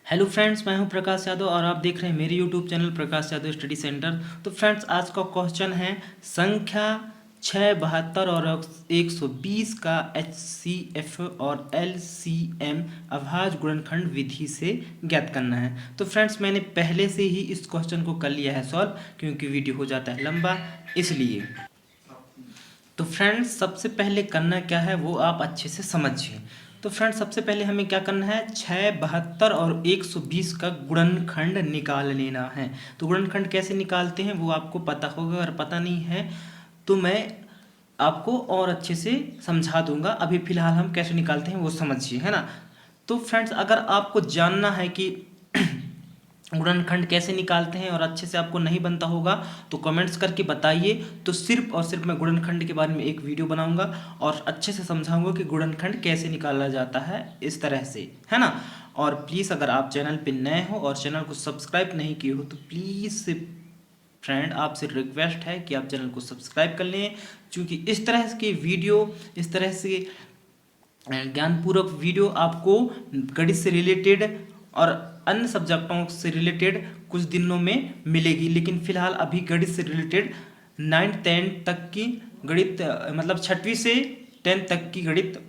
Hello friends, मैं हूं प्रकाश यादव और आप देख रहे हैं मेरे YouTube channel Prakash Yadav study centre. तो फ्रेंड्स, आज का क्वेश्चन है संख्या 6, 72 और 120 का HCF और LCM अभाज्य गुणनखंड विधि से ज्ञात करना है। तो फ्रेंड्स, मैंने पहले से ही इस क्वेश्चन को कर लिया है सॉल्व, क्योंकि वीडियो हो जाता है लंबा इसलिए। तो फ्रेंड्स, सबसे पहले करना क्या है वो आप अच्छे से समझिए। तो फ्रेंड्स, सबसे पहले हमें क्या करना है, 6, 72 और 120 का गुणनखंड निकाल लेना है। तो गुणनखंड कैसे निकालते हैं वो आपको पता होगा, अगर पता नहीं है तो मैं आपको और अच्छे से समझा दूंगा। अभी फिलहाल हम कैसे निकालते हैं वो समझिए, है ना। तो फ्रेंड्स, अगर आपको जानना है कि गुणनखंड कैसे निकालते हैं और अच्छे से आपको नहीं बनता होगा तो कमेंट्स करके बताइए। तो सिर्फ और सिर्फ मैं गुणनखंड के बारे में एक वीडियो बनाऊंगा और अच्छे से समझाऊंगा कि गुणनखंड कैसे निकाला जाता है इस तरह से, है ना। और प्लीज़, अगर आप चैनल पे नए हो और चैनल को सब्सक्राइब नहीं किए हो तो प्लीज़ फ्रेंड, आपसे रिक्वेस्ट है कि आप चैनल को सब्सक्राइब कर लें, क्योंकि इस तरह की वीडियो, इस तरह से ज्ञानपूर्वक वीडियो आपको गणित से रिलेटेड और अन्य सब्जेक्टों से रिलेटेड कुछ दिनों में मिलेगी। लेकिन फिलहाल अभी गणित से रिलेटेड 9th 10th तक की गणित, मतलब 6वीं से 10th तक की गणित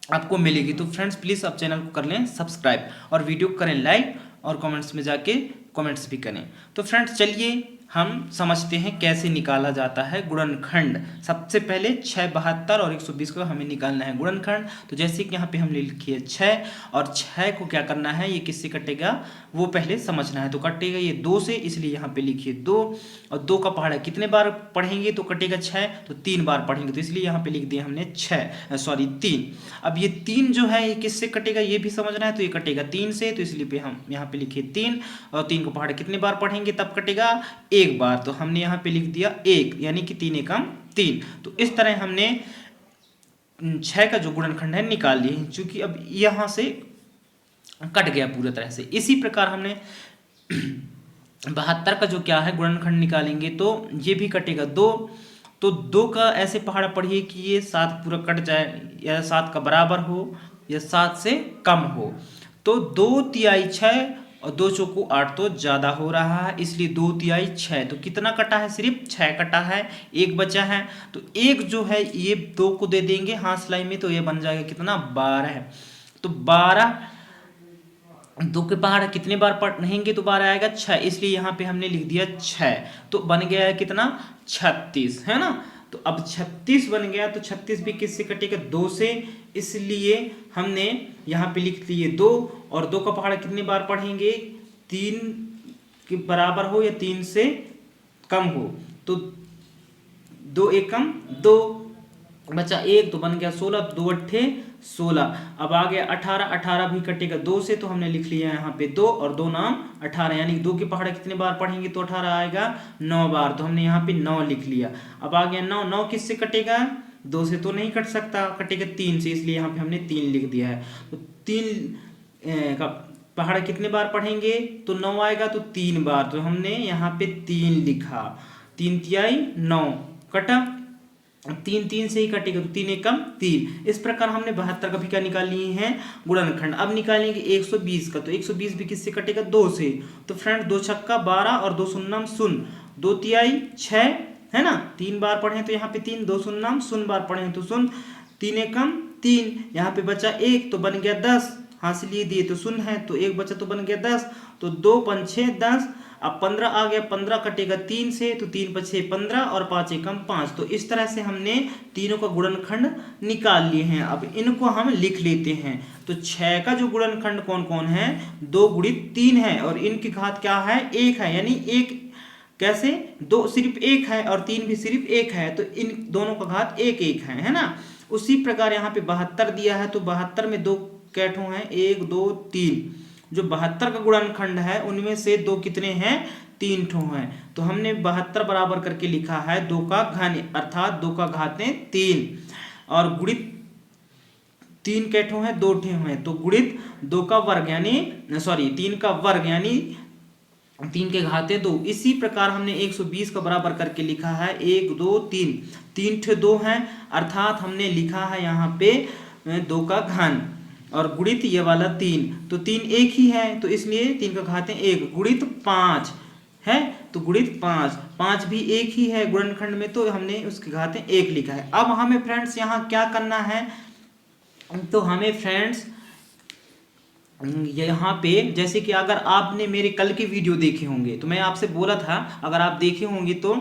आपको मिलेगी। तो फ्रेंड्स, प्लीज़ आप चैनल को कर लें सब्सक्राइब और वीडियो को करें लाइक और कमेंट्स में जाके कमेंट्स भी करें। तो फ्रेंड्स, चलिए हम समझते हैं कैसे निकाला जाता है गुणनखंड। सबसे पहले 6, 72 और 120 को हमें निकालना है गुणनखंड। तो जैसे कि यहाँ पे हमने लिखी है 6 और 6 को क्या करना है, ये किससे कटेगा वो पहले समझना है। तो कटेगा ये 2 से, इसलिए यहाँ पे लिखिए 2। और 2 का पहाड़ा कितने बार पढ़ेंगे तो कटेगा 6, तो 3 बार पढ़ेंगे, तो इसलिए यहाँ पे लिख दिया हमने 3। अब ये 3 जो है ये किससे कटेगा ये भी समझना है। तो ये कटेगा 3 से, तो इसलिए पे हम यहाँ पे लिखे 3। और 3 को पहाड़ा कितने बार पढ़ेंगे तब कटेगा 1 बार, तो हमने यहाँ पे लिख दिया 1, यानी कि 3 एकम 3। तो इस तरह हमने 6 का जो गुणनखंड है निकाल लिए, क्योंकि अब यहाँ से कट गया पूरी तरह से। इसी प्रकार हमने 72 का जो क्या है गुणनखंड निकालेंगे तो ये भी कटेगा 2। तो 2 का ऐसे पहाड़ा पढ़िए कि ये 7 पूरा कट जाए, या 7 का बराबर हो या 7 से कम हो। तो 2 तिहाई 6 और 2 चौको 8 तो ज़्यादा हो रहा है, इसलिए 2 तिहाई 6। तो कितना कटा है, सिर्फ 6 कटा है, 1 बचा है। तो 1 जो है ये 2 को दे देंगे हाँ सिलाई में, तो ये बन जाएगा कितना, 12। तो 12, 2 के पहाड़ कितने बार पढ़ेंगे तो 12 आएगा 6, इसलिए यहाँ पे हमने लिख दिया 6। तो बन गया है कितना, 36, है ना। तो अब 36 बन गया, तो 36 भी किससे कटेगा, 2 से, इसलिए हमने यहाँ पे लिख दिए 2। और 2 का पहाड़ा कितने बार पढ़ेंगे, 3 के बराबर हो या 3 से कम हो। तो 2 एकम 2 बचा 1, तो बन गया 16, 2 अट्ठे 16। अब आ गया 18, 18 भी कटेगा 2 से, तो हमने लिख लिया यहाँ पे 2 और 2 नाम 18, यानी 2 के पहाड़ा कितने बार पढ़ेंगे तो 18 आएगा 9 बार, तो हमने यहाँ पे 9 लिख लिया। अब आ गया 9, 9 किससे कटेगा, 2 से तो नहीं कट सकता, कटेगा 3 से, इसलिए यहाँ पे हमने 3 लिख दिया है। तो 3 का पहाड़ा कितने बार पढ़ेंगे तो 9 आएगा, तो 3 बार, तो हमने यहाँ पे 3 लिखा। 3 तिहाई 9 कटा, 3 3 से ही कटेगा, तो 3 एकम 3। इस प्रकार हमने 72 का भी क्या निकाल लिए हैं गुणनखंड। अब निकालेंगे 120 का, तो 120 भी किससे कटेगा, 2 से। तो फ्रेंड 2 छक्का 12 और 2 शून्यम शून्य, 2 तिहाई 6, है ना। 3 बार पढ़े तो यहाँ पे 3, 2 शून्यम शून्य बार पढ़े तो शून्य, 3 एकम 3, यहाँ पे बचा 1, तो बन गया 10, हासिल ये दिए तो शून्य है, तो 1 बचा तो बन गया 10। तो 2 5 6 10, अब 15 आ गया, 15 कटेगा 3 से, तो 3 5 6 15 और 5 एकम 5। तो इस तरह से हमने तीनों का गुणनखंड निकाल लिए हैं। अब इनको हम लिख लेते हैं। तो 6 का जो गुणनखंड कौन कौन है, 2 गुणित 3 है, और इनकी घात क्या है, 1 है, यानी 1 कैसे, 2 सिर्फ 1 है और 3 भी सिर्फ 1 है, तो इन दोनों का घात 1 1 है ना। उसी प्रकार यहाँ पे 72 दिया है, तो 72 में 2 कैठों हैं, 1 2 3। जो 72 का गुणनखंड है उनमें से 2 कितने हैं, 3 ठो हैं। तो हमने 72 बराबर करके लिखा है 2 का घन, अर्थात 2 का घातें 3, और गुणित 3 कैठो हैं, 2 ठे हैं, तो गुणित 2 का वर्ग यानी 3 का वर्ग यानी 3 के घाते 2। इसी प्रकार हमने 120 का बराबर करके लिखा है 1 2 3, 3 ठे 2 हैं, अर्थात हमने लिखा है यहाँ पे 2 का घन। और गुणित ये वाला 3, तो 3 एक ही है तो इसलिए 3 का घातें 1 गुणित 5 है, तो गुणित 5, 5 भी एक ही है गुणनखंड में, तो हमने उसके घातें 1 लिखा है। अब हमें फ्रेंड्स यहाँ क्या करना है, तो हमें फ्रेंड्स यहाँ पे जैसे कि अगर आपने मेरे कल के वीडियो देखे होंगे तो मैं आपसे बोला था, अगर आप देखे होंगे तो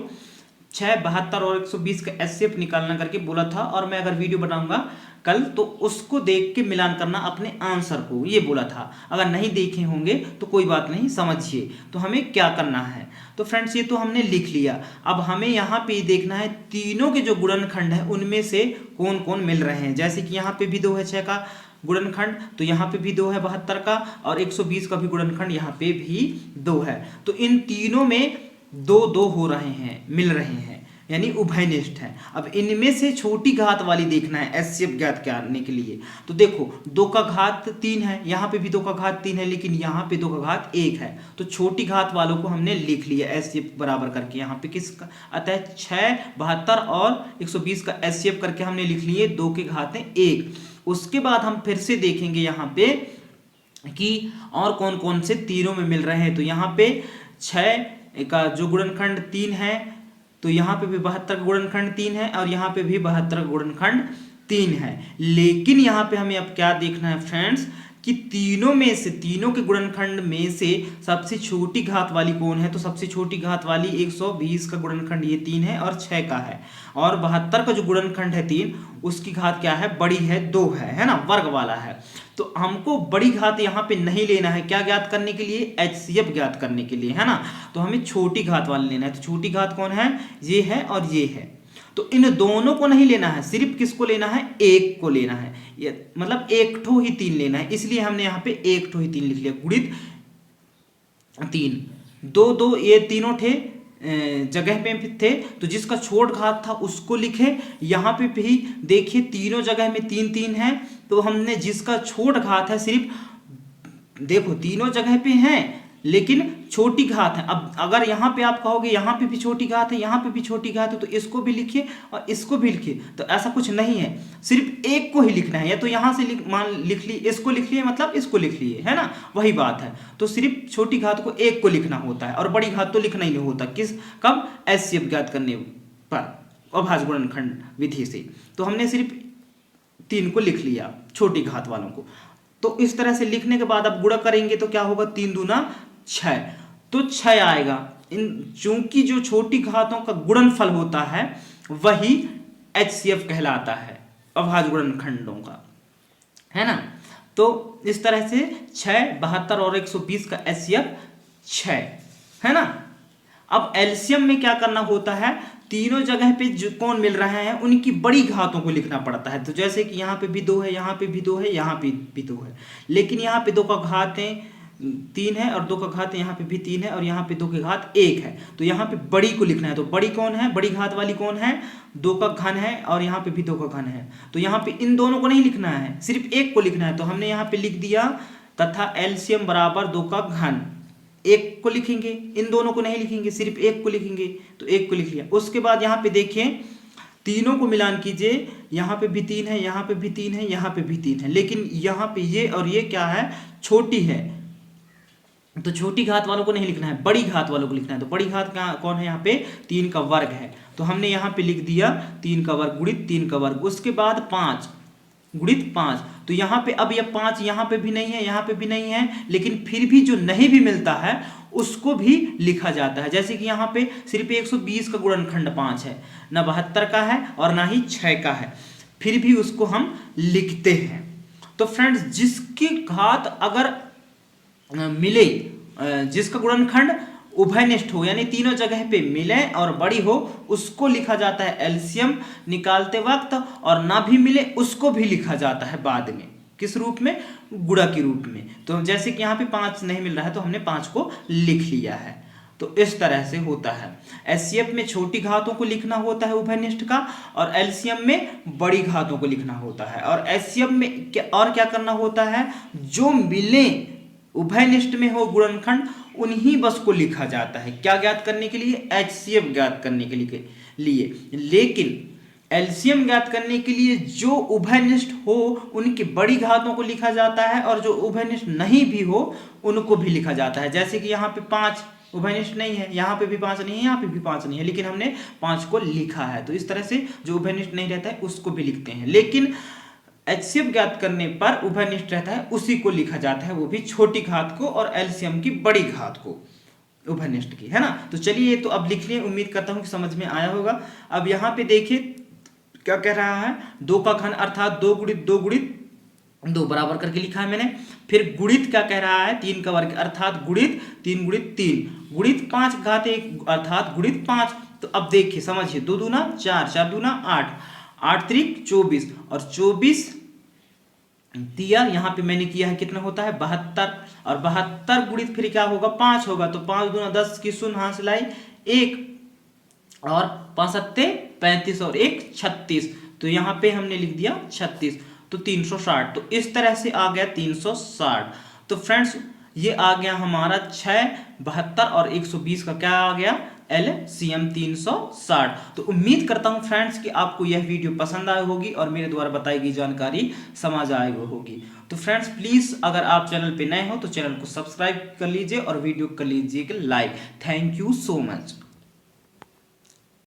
6, 72 और 120 का एचसीएफ निकालना करके बोला था, और मैं अगर वीडियो बनाऊंगा कल तो उसको देख के मिलान करना अपने आंसर को, ये बोला था। अगर नहीं देखे होंगे तो कोई बात नहीं, समझिए। तो हमें क्या करना है, तो फ्रेंड्स ये तो हमने लिख लिया। अब हमें यहाँ पे देखना है तीनों के जो गुणनखंड है उनमें से कौन कौन मिल रहे हैं। जैसे कि यहाँ पे भी 2 है 6 का गुणनखंड, तो यहाँ पे भी 2 है 72 का, और 120 का भी गुणनखंड यहाँ पे भी 2 है। तो इन तीनों में 2 2 हो रहे हैं, मिल रहे हैं, यानी उभयनिष्ठ है। अब इनमें से छोटी घात वाली देखना है एचसीएफ ज्ञात करने के लिए। तो देखो 2 का घात 3 है, यहाँ पे भी 2 का घात 3 है, लेकिन यहाँ पे 2 का घात 1 है। तो छोटी घात वालों को हमने लिख लिया एचसीएफ बराबर करके, यहाँ पे किसका अतः 6, 72 और 120 का एचसीएफ करके हमने लिख लिए 2 के घातें 1। उसके बाद हम फिर से देखेंगे यहाँ पे कि और कौन कौन से तीनों में मिल रहे हैं। तो यहाँ पे 6 का जो गुणनखंड 3 है, तो यहाँ पे भी 72 का गुणनखंड 3 है, और यहाँ पे भी 72 का गुणनखंड 3 है। लेकिन यहाँ पे हमें अब क्या देखना है फ्रेंड्स, कि तीनों में से, तीनों के गुणनखंड में से सबसे छोटी घात वाली कौन है। तो सबसे छोटी घात वाली 120 का गुणनखंड ये 3 है और 6 का है, और 72 का जो गुणनखंड है 3, उसकी घात क्या है, बड़ी है, 2 है ना, वर्ग वाला है। तो हमको बड़ी घात यहाँ पे नहीं लेना है, क्या ज्ञात करने के लिए, एचसीएफ ज्ञात करने के लिए, है ना। तो हमें छोटी घात वाले लेना है। तो छोटी घात कौन है, ये है और ये है। तो इन दोनों को नहीं लेना है, सिर्फ किसको लेना है, एक को लेना है, ये मतलब एक ठो ही 3 लेना है। इसलिए हमने यहाँ पे एक ठो ही 3 लिख लिया, गुणित 3, 2 2 ये तीनों थे जगह पे थे, तो जिसका छोट घात था उसको लिखे। यहाँ पे भी देखिए तीनों जगह में 3 3 है, तो हमने जिसका छोट घात है, सिर्फ देखो तीनों जगह पे हैं लेकिन छोटी घात है। अब अगर यहाँ पे आप कहोगे यहाँ पे भी छोटी घात है, यहाँ पे भी छोटी घात है, तो इसको भी लिखिए और इसको भी लिखिए। तो ऐसा कुछ नहीं है, सिर्फ एक को ही लिखना है। या तो यहाँ से लिख ली, इसको लिख लिए मतलब इसको लिख लिए, है ना, वही बात है। तो सिर्फ छोटी घात को एक को लिखना होता है, और बड़ी घात तो लिखना ही नहीं होता। किस कब, एचसीएफ ज्ञात करने पर अभाज्य गुणनखंड विधि से। तो हमने सिर्फ 3 को लिख लिया, छोटी घात वालों को। तो इस तरह से लिखने के बाद अब गुणा करेंगे तो क्या होगा, 3 दूना 6, तो 6 आएगा। इन चूंकि जो छोटी घातों का गुणनफल होता है वही एचसीएफ कहलाता है, अभाज्य गुणनखंडों का, है ना। तो इस तरह से 6, 72 और 120 का एचसीएफ 6 है ना। अब एलसीएम में क्या करना होता है, तीनों जगह पे जो कौन मिल रहे हैं उनकी बड़ी घातों को लिखना पड़ता है। तो जैसे कि यहाँ पे भी 2 है, यहाँ पे भी 2 है, यहाँ पे भी 2 है, लेकिन यहाँ पे 2 का घातें 3 है, और 2 का घात यहाँ पे भी 3 है, और यहाँ पे 2 के घात 1 है। तो यहाँ पे बड़ी को लिखना है। तो बड़ी कौन है, बड़ी घात वाली कौन है, 2 का घन है, और यहाँ पे भी 2 का घन है। तो यहाँ पे इन दोनों को नहीं लिखना है, सिर्फ एक को लिखना है। तो हमने यहाँ पे लिख दिया तथा एलसीएम बराबर 2 का घन, एक को लिखेंगे, इन दोनों को नहीं लिखेंगे, सिर्फ एक को लिखेंगे। तो एक को लिख लिया। उसके बाद यहाँ पे देखें, तीनों को मिलान कीजिए, यहाँ पे भी 3 है, यहाँ पे भी 3 है, यहाँ पे भी 3 है, लेकिन यहाँ पे ये और ये क्या है, छोटी है। तो छोटी घात वालों को नहीं लिखना है, बड़ी घात वालों को लिखना है। तो बड़ी घात का कौन है, यहाँ पे 3 का वर्ग है। तो हमने यहाँ पे लिख दिया 3 का वर्ग गुणित 3 का वर्ग। उसके बाद 5 गुणित 5। तो यहाँ पे अब यह 5 यहाँ पे भी नहीं है, यहाँ पे भी नहीं है, लेकिन फिर भी जो नहीं भी मिलता है उसको भी लिखा जाता है। जैसे कि यहाँ पे सिर्फ 120 का गुणनखंड 5 है, ना 72 का है और ना ही 6 का है, फिर भी उसको हम लिखते हैं। तो फ्रेंड्स जिसकी घात अगर मिले, जिसका गुणनखंड उभयनिष्ठ हो, यानी तीनों जगह पे मिले और बड़ी हो, उसको लिखा जाता है एलसीएम निकालते वक्त, और ना भी मिले उसको भी लिखा जाता है बाद में, किस रूप में, गुणा के रूप में। तो जैसे कि यहाँ पे 5 नहीं मिल रहा है तो हमने 5 को लिख लिया है। तो इस तरह से होता है। एचसीएफ में छोटी घातों को लिखना होता है उभयनिष्ठ का, और एलसीएम में बड़ी घातों को लिखना होता है। और एचसीएफ में क्या करना होता है, जो मिले उभयनिष्ठ में हो गुणनखंड, उन्हीं बस को लिखा जाता है। क्या ज्ञात करने के लिए, एचसीएफ ज्ञात करने के लिए। लेकिन एलसीएम ज्ञात करने के लिए जो उभयनिष्ठ हो उनकी बड़ी घातों को लिखा जाता है और जो उभयनिष्ठ नहीं भी हो उनको भी लिखा जाता है। जैसे कि यहाँ पे 5 उभयनिष्ठ नहीं है, यहाँ पे भी 5 नहीं है, यहाँ पे भी 5 नहीं है, लेकिन हमने 5 को लिखा है। तो इस तरह से जो उभयनिष्ठ नहीं रहता है उसको भी लिखते हैं, लेकिन एचसीएफ ज्ञात करने पर उभयनिष्ठ रहता है उसी को लिखा जाता है, वो भी छोटी घात को और एलसीएम की बड़ी घात को उभयनिष्ठ की, है ना। तो चलिए तो अब लिख लिए, उम्मीद करता हूं कि समझ में आया होगा। अब यहाँ पे देखिए क्या कह रहा है, 2 का घन अर्थात 2 गुणित 2 गुणित 2 बराबर करके लिखा है मैंने। फिर गुणित क्या कह रहा है, 3 का वर्ग अर्थात गुणित 3 गुणित 3 गुणित 5 घात 1 अर्थात गुणित 5। तो अब देखिए समझिए, 2 दूना 4, 4 दूना 8, 8 त्रिक 24 और 24 दिया यहाँ पे मैंने किया है, कितना होता है 72 और 72 गुणित फिर क्या होगा 5 होगा। तो 5 दूना 10 की शून्य हाथ से लाई 1 और 5 सत्ते 35 और 1 36। तो यहाँ पे हमने लिख दिया 36, तो 360। तो इस तरह से आ गया 360। तो फ्रेंड्स ये आ गया हमारा 6, 72 और 120 का क्या आ गया एलसीएम 360। तो उम्मीद करता हूं फ्रेंड्स कि आपको यह वीडियो पसंद आई होगी और मेरे द्वारा बताई गई जानकारी समझ आई होगी। तो फ्रेंड्स प्लीज अगर आप चैनल पे नए हो तो चैनल को सब्सक्राइब कर लीजिए और वीडियो कर लीजिए like. Thank you so much.